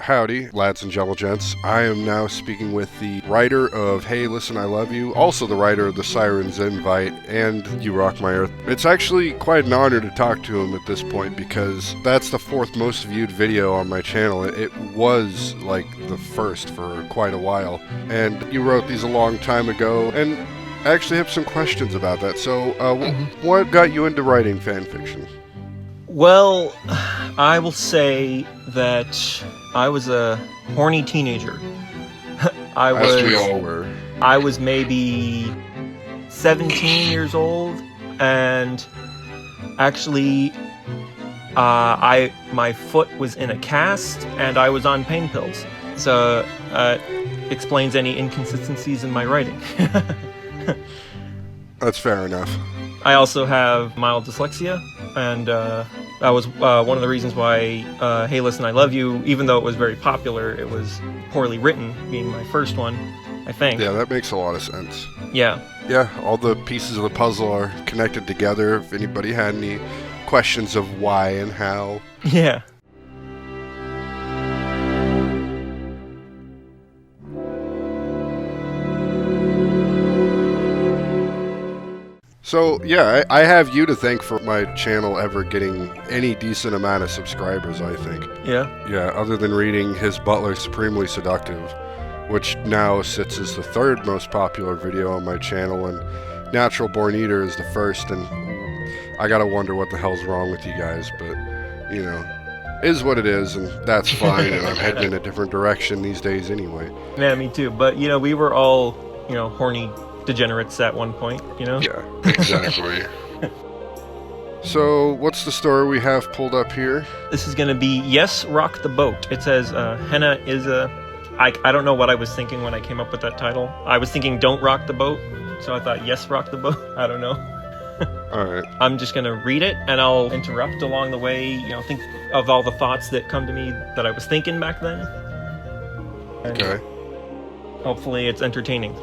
Howdy, lads and jelligents. I am now speaking with the writer of Hey Listen I Love You, also the writer of The Siren's Invite, and You Rock My Earth. It's actually quite an honor to talk to him at this point because that's the fourth most viewed video on my channel. It was like the first for quite a while, and you wrote these a long time ago, and I actually have some questions about that. So, what got you into writing fan fiction? Well, I will say that I was a horny teenager. As we all were. I was maybe 17 years old, and actually, my foot was in a cast, and I was on pain pills. So, explains any inconsistencies in my writing. That's fair enough. I also have mild dyslexia, and that was one of the reasons why Hey Listen I Love You, even though it was very popular, it was poorly written, being my first one, I think. Yeah, that makes a lot of sense. Yeah. Yeah, all the pieces of the puzzle are connected together. If anybody had any questions of why and how. Yeah. So, yeah, I have you to thank for my channel ever getting any decent amount of subscribers, I think. Yeah? Yeah, other than reading His Butler Supremely Seductive, which now sits as the third most popular video on my channel, and Natural Born Eater is the first, and I gotta wonder what the hell's wrong with you guys, but, you know, is what it is, and that's fine, and I'm heading in a different direction these days anyway. Yeah, me too. But, you know, we were all, horny degenerates at one point, Yeah, exactly. So, what's the story we have pulled up here? This is going to be Yes, Rock the Boat. It says, Henna is a... I don't know what I was thinking when I came up with that title. I was thinking Don't Rock the Boat, so I thought Yes, Rock the Boat. I don't know. Alright. I'm just going to read it, and I'll interrupt along the way, think of all the thoughts that come to me that I was thinking back then. And okay. Hopefully it's entertaining.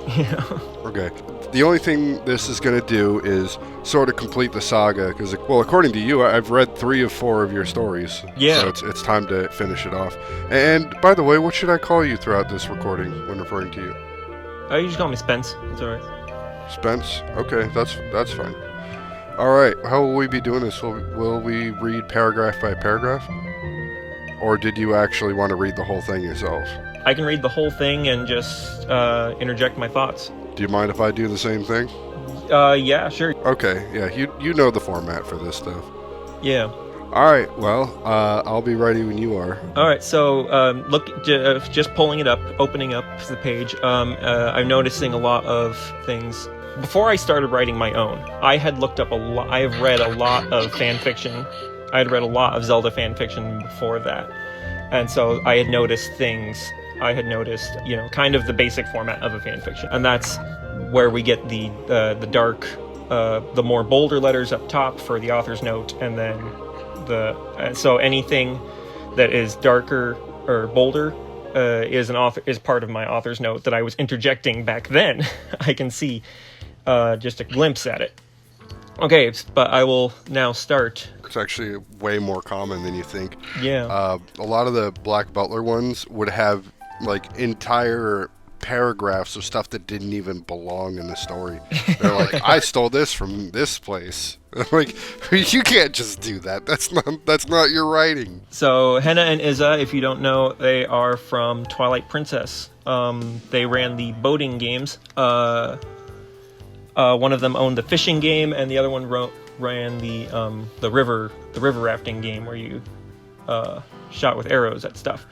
Okay. The only thing this is going to do is sort of complete the saga, because, well, according to you, I've read 3 of 4 of your stories. Yeah. So it's time to finish it off. And, by the way, what should I call you throughout this recording when referring to you? You just call me Spence. It's alright. Spence? Okay, that's fine. Alright, how will we be doing this? Will we read paragraph by paragraph? Or did you actually want to read the whole thing yourself? I can read the whole thing and just interject my thoughts. Do you mind if I do the same thing? Yeah, sure. Okay, yeah, you know the format for this stuff. Yeah. Alright, well, I'll be ready when you are. Alright, so just pulling it up, opening up the page, I'm noticing a lot of things. Before I started writing my own, I had looked up I have read a lot of fan fiction. I had read a lot of Zelda fan fiction before that. And so I had noticed things. I had noticed, kind of the basic format of a fan fiction. And that's where we get the dark, the more bolder letters up top for the author's note, and then so anything that is darker or bolder is part of my author's note that I was interjecting back then. I can see just a glimpse at it. Okay, but I will now start. It's actually way more common than you think. Yeah. A lot of the Black Butler ones would have like entire paragraphs of stuff that didn't even belong in the story. They're like, I stole this from this place. Like, you can't just do that. That's not your writing. So Henna and Izza, if you don't know, they are from Twilight Princess. They ran the boating games. One of them owned the fishing game, and the other one ran the river rafting game where you shot with arrows at stuff.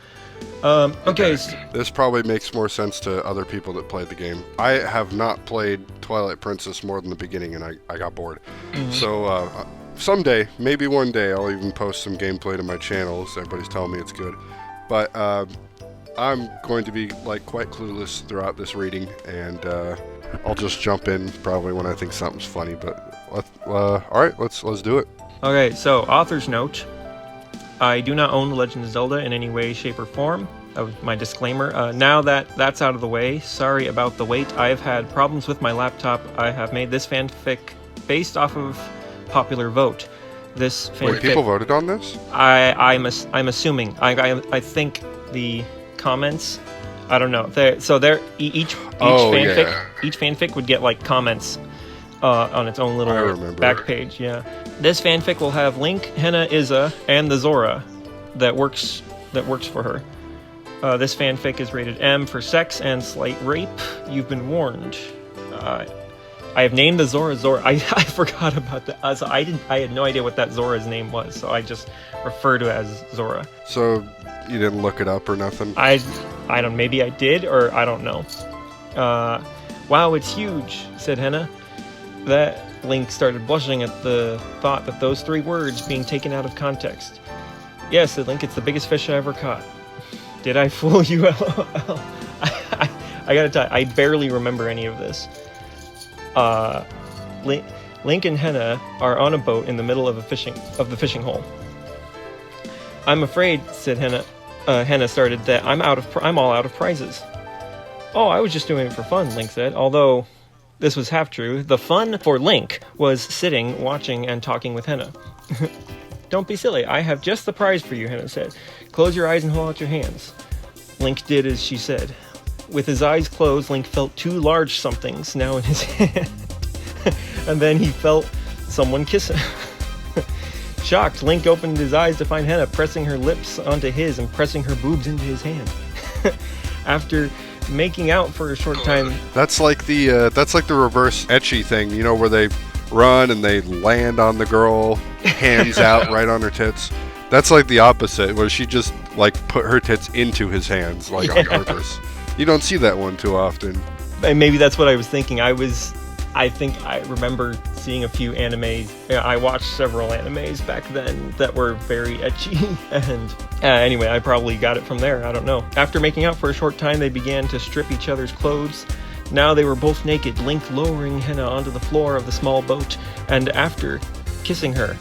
Okay. This probably makes more sense to other people that played the game. I have not played Twilight Princess more than the beginning, and I got bored. Mm-hmm. So someday, maybe one day, I'll even post some gameplay to my channel, so everybody's telling me it's good. But I'm going to be like quite clueless throughout this reading, and I'll just jump in probably when I think something's funny. But all right, let's do it. Okay, so author's note. I do not own The Legend of Zelda in any way, shape, or form. That was my disclaimer. Now that that's out of the way, sorry about the wait. I've had problems with my laptop. I have made this fanfic based off of popular vote. This fanfic. Wait, people voted on this? I'm assuming. I think the comments. I don't know. Each fanfic would get like comments on its own little back page. Yeah. This fanfic will have Link, Henna, Izza, and the Zora that works for her. This fanfic is rated M for sex and slight rape. You've been warned. I have named the Zora. I forgot about that. So I had no idea what that Zora's name was, so I just refer to it as Zora. So you didn't look it up or nothing? I don't. Maybe I did, or I don't know. Wow, it's huge, said Henna. That Link started blushing at the thought that those 3 words being taken out of context. Yes, said Link, it's the biggest fish I ever caught. Did I fool you? LOL. I gotta tell you, I barely remember any of this. Link and Henna are on a boat in the middle of the fishing hole. I'm afraid, said Henna. Henna started that I'm all out of prizes. Oh, I was just doing it for fun, Link said. Although this was half true. The fun for Link was sitting, watching, and talking with Henna. Don't be silly. I have just the prize for you, Henna said. Close your eyes and hold out your hands. Link did as she said. With his eyes closed, Link felt 2 large somethings now in his hand. And then he felt someone kiss him. Shocked, Link opened his eyes to find Henna pressing her lips onto his and pressing her boobs into his hand. After making out for a short time... That's like the reverse ecchi thing, you know, where they run and they land on the girl, hands out right on her tits. That's like the opposite, where she just like put her tits into his hands, like on purpose. You don't see that one too often. And maybe that's what I was thinking. I think I remember seeing a few animes. I watched several animes back then that were very ecchi, and anyway, I probably got it from there. I don't know. After making out for a short time, they began to strip each other's clothes. Now they were both naked, Link lowering Henna onto the floor of the small boat, and after kissing her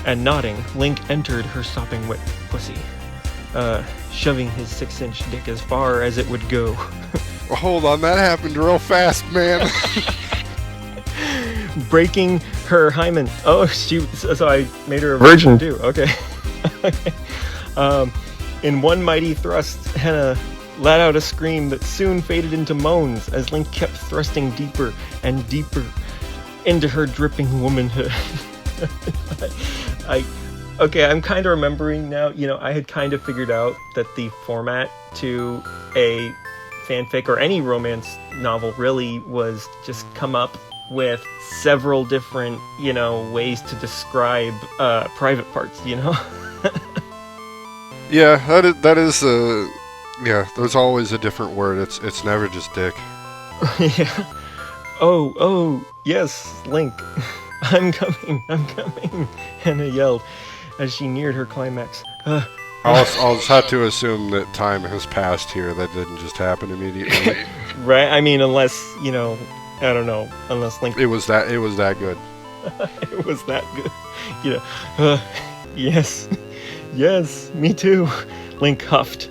and nodding, Link entered her sopping wet pussy, shoving his 6-inch dick as far as it would go. Hold on, that happened real fast, man. Breaking her hymen. Oh, so I made her a virgin too. Okay. In one mighty thrust, Henna let out a scream that soon faded into moans as Link kept thrusting deeper and deeper into her dripping womanhood. I'm kind of remembering now, you know, I had kind of figured out that the format to a fanfic or any romance novel really was just come up with several different, you know, ways to describe private parts, you know? Yeah, that is yeah, there's always a different word. It's never just dick. Yeah. Oh, yes, Link. I'm coming, Henna yelled as she neared her climax. I'll just have to assume that time has passed here. That didn't just happen immediately. Right? I mean, unless, you know, I don't know. Unless Link... It was that good. It was that good. You know, yes, me too. Link huffed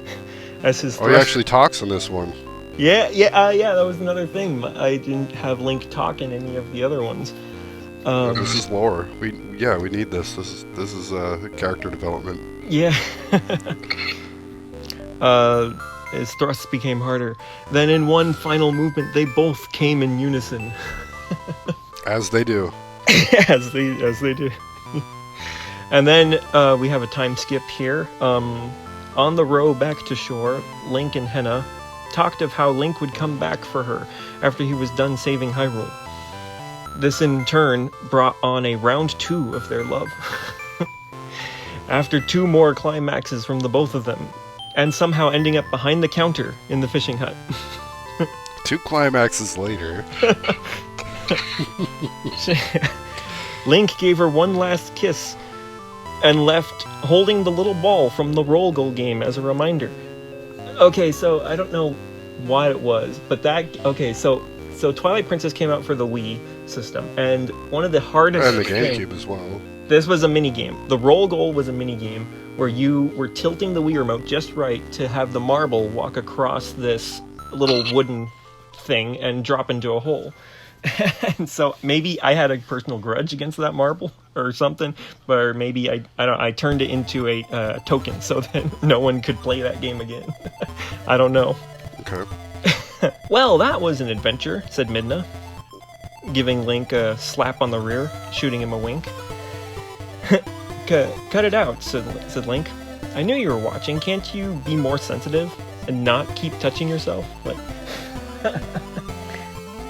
as his he actually talks in this one. Yeah, that was another thing. I didn't have Link talk in any of the other ones. This is lore. We need this. This is character development. Yeah. His thrusts became harder. Then in one final movement, they both came in unison. As they do. as they do. And then we have a time skip here. On the row back to shore, Link and Henna talked of how Link would come back for her after he was done saving Hyrule. This in turn brought on a round 2 of their love. After 2 more climaxes from the both of them, and somehow ending up behind the counter in the fishing hut. 2 climaxes later. Link gave her one last kiss and left holding the little ball from the roll goal game as a reminder. Okay, so I don't know what it was, but so Twilight Princess came out for the Wii system, and one of the hardest... And the GameCube as well. This was a minigame. The roll goal was a minigame where you were tilting the Wii remote just right to have the marble walk across this little wooden thing and drop into a hole. And so maybe I had a personal grudge against that marble or something, or maybe I turned it into a token so that no one could play that game again. I don't know. Okay. Well, that was an adventure, said Midna, giving Link a slap on the rear, shooting him a wink. Cut it out, said Link. I knew you were watching. Can't you be more sensitive and not keep touching yourself? Like,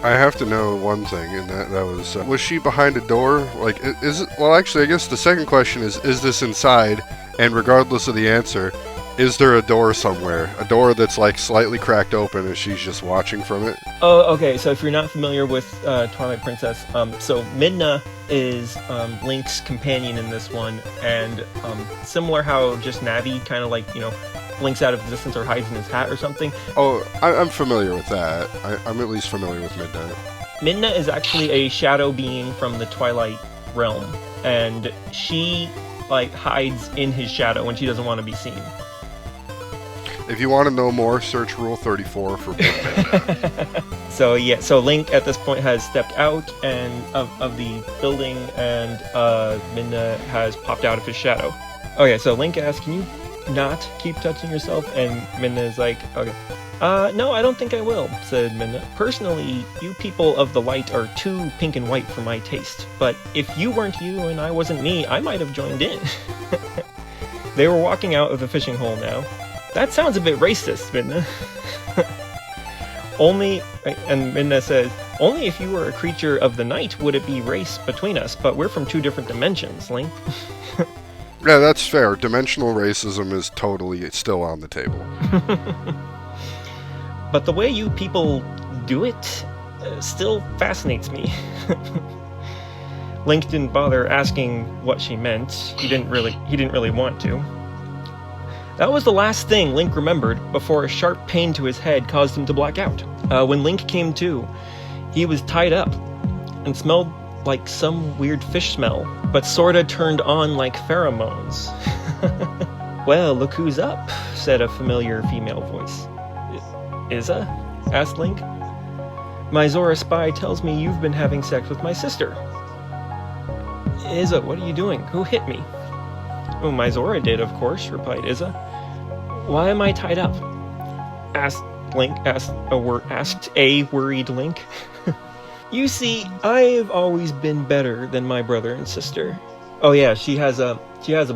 I have to know one thing, and that was she behind a door? Like, is it? Well, actually, I guess the second question is this inside? And regardless of the answer, is there a door somewhere? A door that's like slightly cracked open, and she's just watching from it? Oh, okay. So if you're not familiar with Twilight Princess, so Midna is Link's companion in this one, and similar how just Navi kind of like, blinks out of existence or hides in his hat or something. Oh, I'm familiar with that. I'm at least familiar with Midna. Midna is actually a shadow being from the Twilight realm, and she hides in his shadow when she doesn't want to be seen. If you want to know more, search Rule 34 for Midna. So Link at this point has stepped out of the building, and Midna has popped out of his shadow. Okay, so Link asks, can you not keep touching yourself? And Midna is like, okay. No, I don't think I will, said Midna. Personally, you people of the light are too pink and white for my taste. But if you weren't you and I wasn't me, I might have joined in. They were walking out of the fishing hole now. That sounds a bit racist, Midna. And Midna says, only if you were a creature of the night would it be race between us, but we're from two different dimensions, Link. Yeah, that's fair. Dimensional racism is totally still on the table. But the way you people do it still fascinates me. Link didn't bother asking what she meant. He didn't really want to. That was the last thing Link remembered before a sharp pain to his head caused him to black out. When Link came to, he was tied up and smelled like some weird fish smell, but sorta turned on like pheromones. Well, look who's up, said a familiar female voice. Izza? Asked Link. My Zora spy tells me you've been having sex with my sister. Izza, what are you doing? Who hit me? Oh, my Zora did, of course, replied Izza. Why am I tied up? Asked a worried Link. You see, I've always been better than my brother and sister. Oh yeah, she has a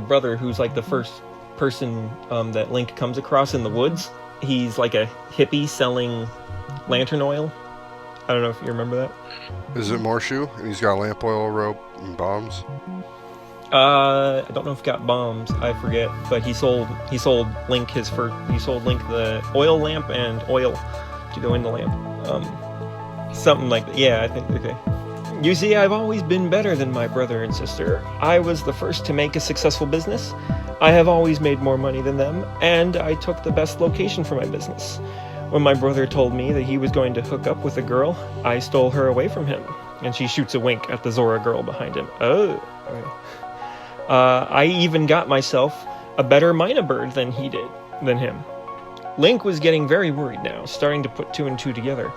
brother who's like the first person that Link comes across in the woods. He's like a hippie selling lantern oil. I don't know if you remember that. Is it Morshu? And he's got a lamp oil rope and bombs? I don't know if he got bombs. I forget. But he sold Link the oil lamp and oil to go in the lamp. Something like that. Yeah, I think. Okay. You see, I've always been better than my brother and sister. I was the first to make a successful business. I have always made more money than them, and I took the best location for my business. When my brother told me that he was going to hook up with a girl, I stole her away from him. And she shoots a wink at the Zora girl behind him. Oh. Okay. I even got myself a better Mina bird than him. Link was getting very worried now, starting to put two and two together.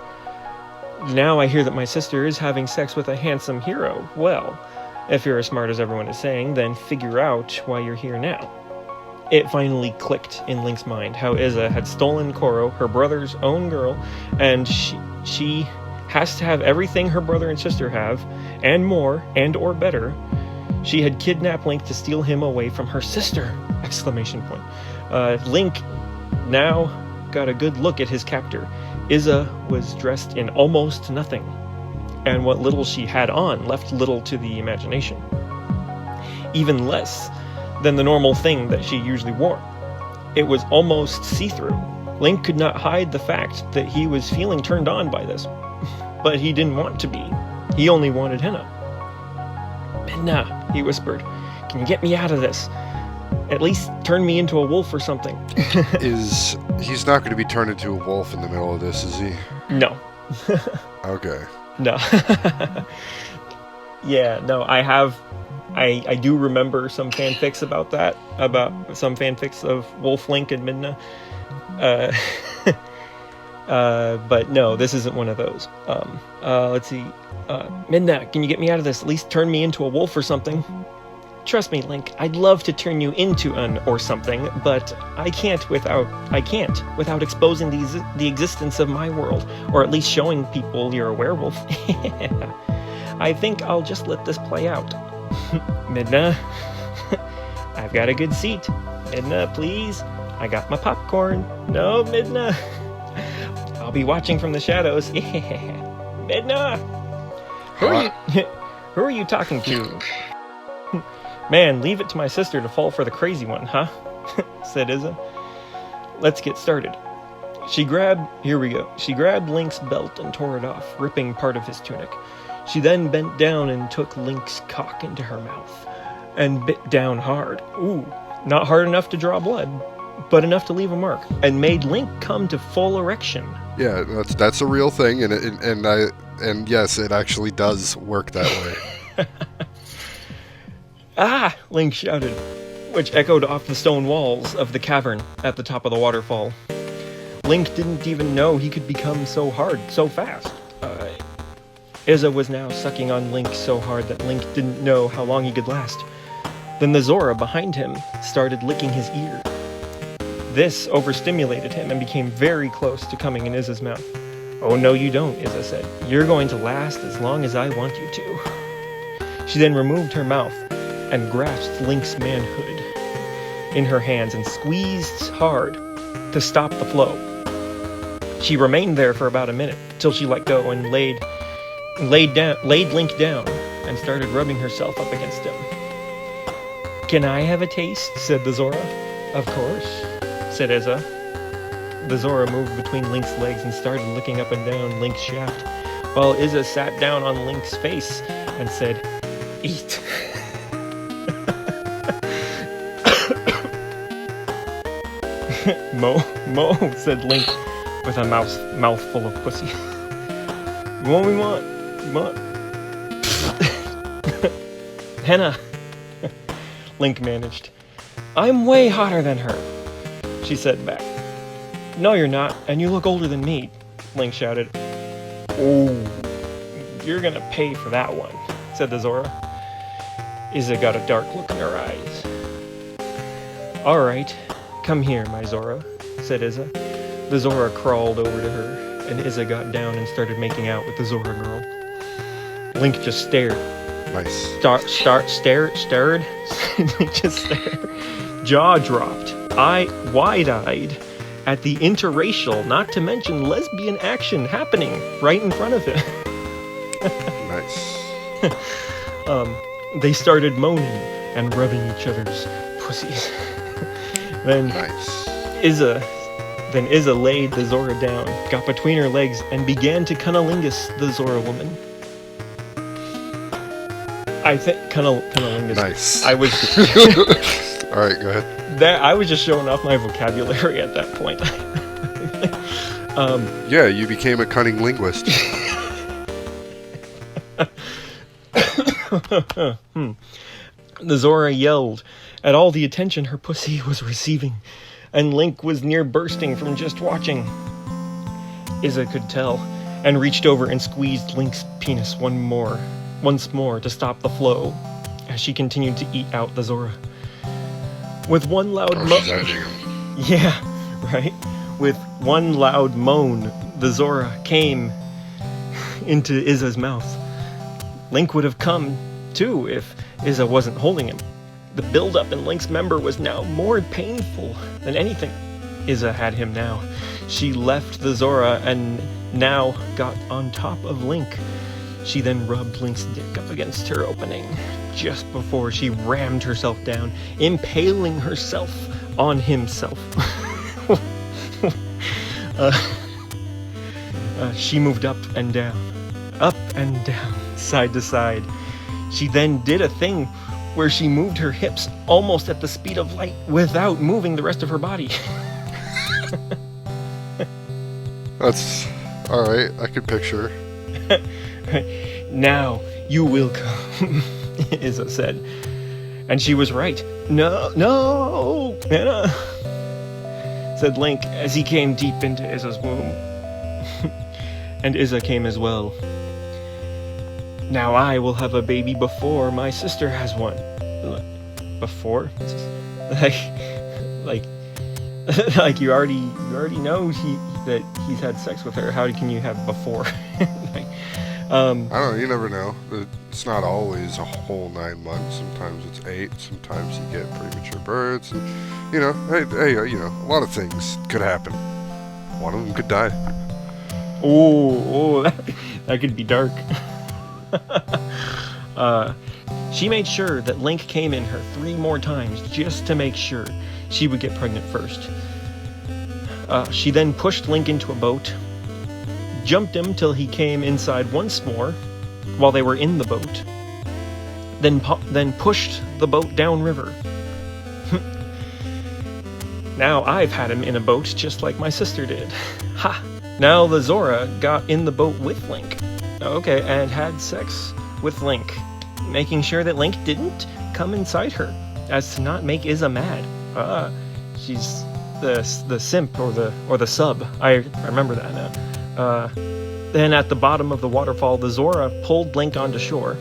Now I hear that my sister is having sex with a handsome hero. Well, if you're as smart as everyone is saying, then figure out why you're here now. It finally clicked in Link's mind how Izza had stolen Koro, her brother's own girl, and she has to have everything her brother and sister have, and more, and or better. She had kidnapped Link to steal him away from her sister! ! Link now got a good look at his captor. Izza was dressed in almost nothing, and what little she had on left little to the imagination. Even less than the normal thing that she usually wore. It was almost see-through. Link could not hide the fact that he was feeling turned on by this, but he didn't want to be. He only wanted Henna. Midna, he whispered, can you get me out of this? At least turn me into a wolf or something. He's not going to be turned into a wolf in the middle of this, is he? No. Okay. No. Yeah, no, I do remember some fanfics about that, about some fanfics of Wolf Link and Midna. But no, this isn't one of those. Let's see. Midna, can you get me out of this? At least turn me into a wolf or something. Trust me, Link, I'd love to turn you into an or something, but I can't without exposing the existence of my world, or at least showing people you're a werewolf. I think I'll just let this play out. Midna, I've got a good seat. Midna, please. I got my popcorn. No, Midna. I'll be watching from the shadows. Midna! Who are you talking to? Man, leave it to my sister to fall for the crazy one, huh? Said Izza. Let's get started. She grabbed Link's belt and tore it off, ripping part of his tunic. She then bent down and took Link's cock into her mouth, and bit down hard. Ooh, not hard enough to draw blood, but enough to leave a mark, and made Link come to full erection. Yeah, that's a real thing, and yes, it actually does work that way. Ah! Link shouted, which echoed off the stone walls of the cavern at the top of the waterfall. Link didn't even know he could become so hard so fast. Izza was now sucking on Link so hard that Link didn't know how long he could last. Then the Zora behind him started licking his ear. This overstimulated him and became very close to coming in Izza's mouth. Oh no you don't, Izza said. You're going to last as long as I want you to. She then removed her mouth and grasped Link's manhood in her hands and squeezed hard to stop the flow. She remained there for about a minute till she let go and laid Link down and started rubbing herself up against him. Can I have a taste? Said the Zora. Of course, said Izza. The Zora moved between Link's legs and started licking up and down Link's shaft, while Izza sat down on Link's face and said, Eat. Mo, said Link with a mouthful of pussy. What we want? Henna, Link managed. I'm way hotter than her, she said back. No, you're not, and you look older than me, Link shouted. Oh, you're gonna pay for that one, said the Zora. Izza got a dark look in her eyes. All right, come here, my Zora, said Izza. The Zora crawled over to her, and Izza got down and started making out with the Zora girl. Link just stared. Nice. Stared? Link just stared. Jaw dropped. Wide-eyed at the interracial, not to mention lesbian action happening right in front of him. Nice. They started moaning and rubbing each other's pussies. Then Nice. Izza laid the Zora down, got between her legs, and began to cunnilingus the Zora woman. I think cunnilingus. Nice. I was. All right, go ahead. I was just showing off my vocabulary at that point. Yeah, you became a cunning linguist. The Zora yelled at all the attention her pussy was receiving, and Link was near bursting from just watching. Izza could tell, and reached over and squeezed Link's penis once more to stop the flow, as she continued to eat out the Zora. With one loud moan, yeah, right. With one loud moan, the Zora came into Izza's mouth. Link would have come too if Izza wasn't holding him. The buildup in Link's member was now more painful than anything. Izza had him now. She left the Zora and now got on top of Link. She then rubbed Link's dick up against her opening just before she rammed herself down, impaling herself on himself. She moved up and down, side to side. She then did a thing where she moved her hips almost at the speed of light without moving the rest of her body. That's all right. I can picture. Now you will come, Izza said. And she was right. No, Anna, said Link as he came deep into Izza's womb. And Izza came as well. Now I will have a baby before my sister has one. Before? Like, like you already know that he's had sex with her. How can you have before? Like, I don't know. You never know. It's not always a whole 9 months. Sometimes it's 8. Sometimes you get premature births, and hey, a lot of things could happen. One of them could die. Oh, that could be dark. She made sure that Link came in her 3 more times just to make sure she would get pregnant first. She then pushed Link into a boat, jumped him till he came inside once more while they were in the boat, then pushed the boat downriver. Now I've had him in a boat just like my sister did. Ha! Now the Zora got in the boat with Link. Okay, and had sex with Link, making sure that Link didn't come inside her, as to not make Izza mad. She's the simp or the sub. I remember that now. Then at the bottom of the waterfall, the Zora pulled Link onto shore.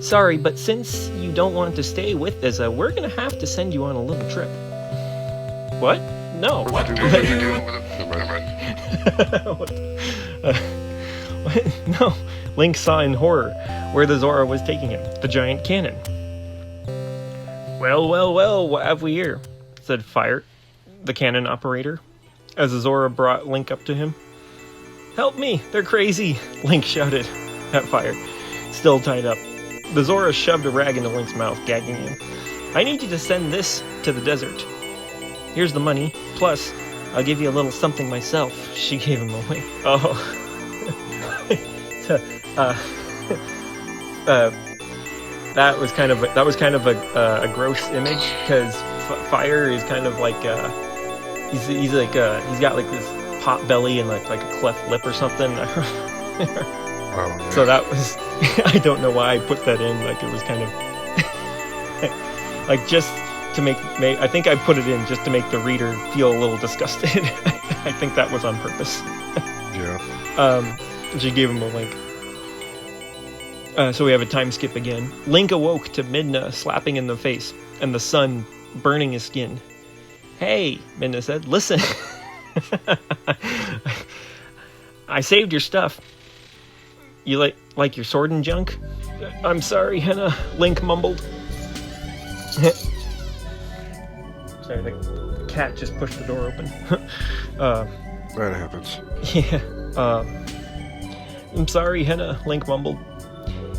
Sorry, but since you don't want to stay with Izza, we're gonna have to send you on a little trip. What? No. What? What? No. Link saw in horror where the Zora was taking him, the giant cannon. Well, what have we here? Said Fire, the cannon operator, as the Zora brought Link up to him. Help me, they're crazy, Link shouted at Fire, still tied up. The Zora shoved a rag into Link's mouth, gagging him. I need you to send this to the desert. Here's the money, plus I'll give you a little something myself. She gave him away. Oh. That was kind of a gross image, because Fire is kind of like he's got like this pot belly and like a cleft lip or something. So that was I don't know why I put that in. Like it was kind of like just to make I think I put it in just to make the reader feel a little disgusted. I think that was on purpose. Yeah. She gave him a link. So we have a time skip again. Link awoke to Midna slapping in the face and the sun burning his skin. Hey, Midna said, listen. I saved your stuff. You like your sword and junk? I'm sorry, Henna, Link mumbled. Sorry, the cat just pushed the door open. That happens. Yeah. I'm sorry, Henna, Link mumbled.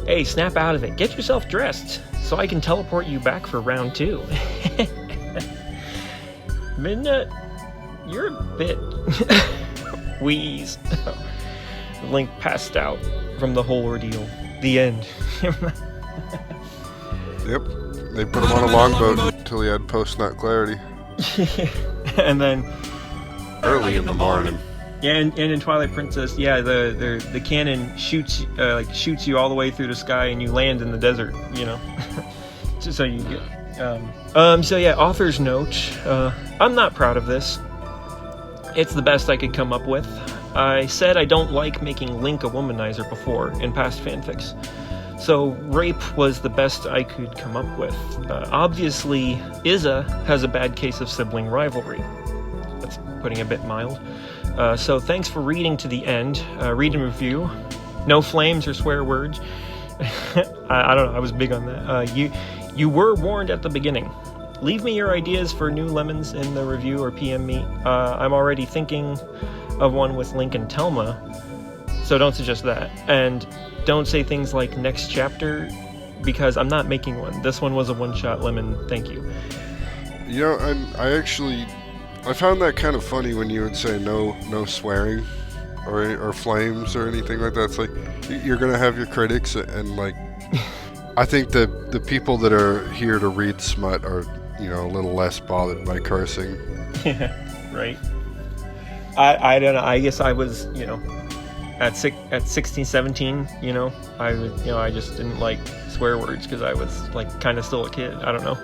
Hey, snap out of it. Get yourself dressed, so I can teleport you back for round 2. Midna, you're a bit... Wheeze. Link passed out from the whole ordeal. The end. Yep. They put him on a longboat until he had post-nut clarity. And then... Early in the morning. Yeah, and in Twilight Princess, yeah, the cannon shoots you all the way through the sky, and you land in the desert, you know. So you get. So yeah, author's note. I'm not proud of this. It's the best I could come up with. I said I don't like making Link a womanizer before in past fanfics, so rape was the best I could come up with. Obviously, Izza has a bad case of sibling rivalry. That's putting it a bit mild. So thanks for reading to the end. Read and review. No flames or swear words. I don't know. I was big on that. You were warned at the beginning. Leave me your ideas for new lemons in the review or PM me. I'm already thinking of one with Link and Telma, so don't suggest that. And don't say things like next chapter, because I'm not making one. This one was a one-shot lemon. Thank you. You know, I found that kind of funny when you would say no swearing or flames or anything like that. It's like you're gonna have your critics, and like I think the people that are here to read smut are, you know, a little less bothered by cursing. Yeah, right. I don't know. I guess I was, you know, at 16, 17, you know, I just didn't like swear words because I was like kind of still a kid. I don't know.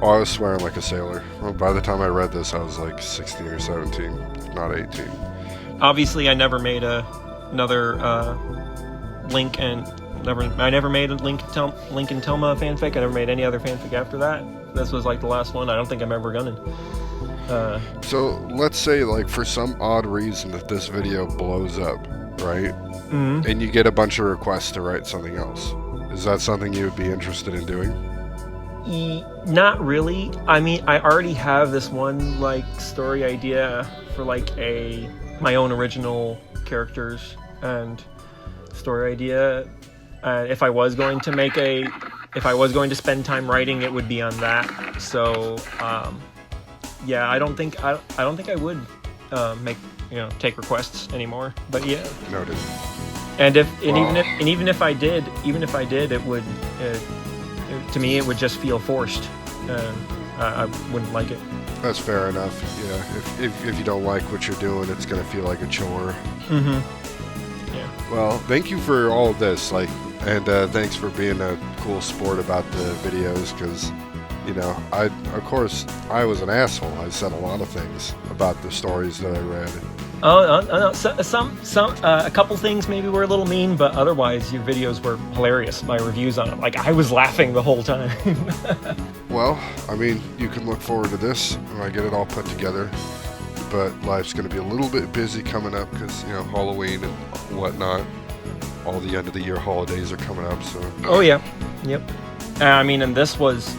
Oh, I was swearing like a sailor. Well, by the time I read this, I was like 16 or 17, not 18. obviously I never made another Link and I never made a Link and Tilma fanfic. I never made any other fanfic after that. This was like the last one. I don't think I'm ever gonna. So let's say, like, for some odd reason that this video blows up, right? Mm-hmm. And you get a bunch of requests to write something else. Is that something you would be interested in doing? Not really. I mean, I already have this one like story idea for like my own original characters and story idea. If I was going to spend time writing, it would be on that. So, yeah, I don't think I would take requests anymore. But yeah, Noted. And even if I did, it would to me it would just feel forced, and I wouldn't like it. That's fair enough. Yeah, if you don't like what you're doing, it's gonna feel like a chore. Mm-hmm. Yeah. Well, thank you for all of this, and thanks for being a cool sport about the videos, because, I was an asshole. I said a lot of things about the stories that I read. No, a couple things maybe were a little mean, but otherwise your videos were hilarious. My reviews on them, like, I was laughing the whole time. Well, I mean, you can look forward to this when I get it all put together. But life's going to be a little bit busy coming up because, Halloween and whatnot. All the end of the year holidays are coming up, so... Oh, yeah. Yep. I mean, and this was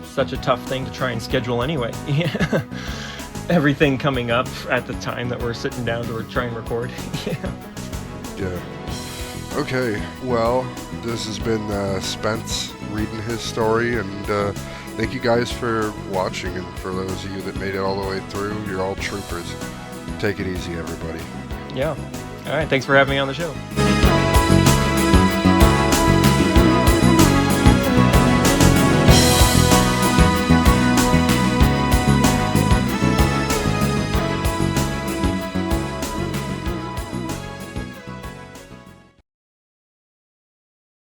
such a tough thing to try and schedule anyway. Everything coming up at the time that we're sitting down to try and record. Yeah. Okay, well, this has been Spence reading his story, and thank you guys for watching, and for those of you that made it all the way through, you're all troopers. Take it easy, everybody. Yeah. All right, thanks for having me on the show.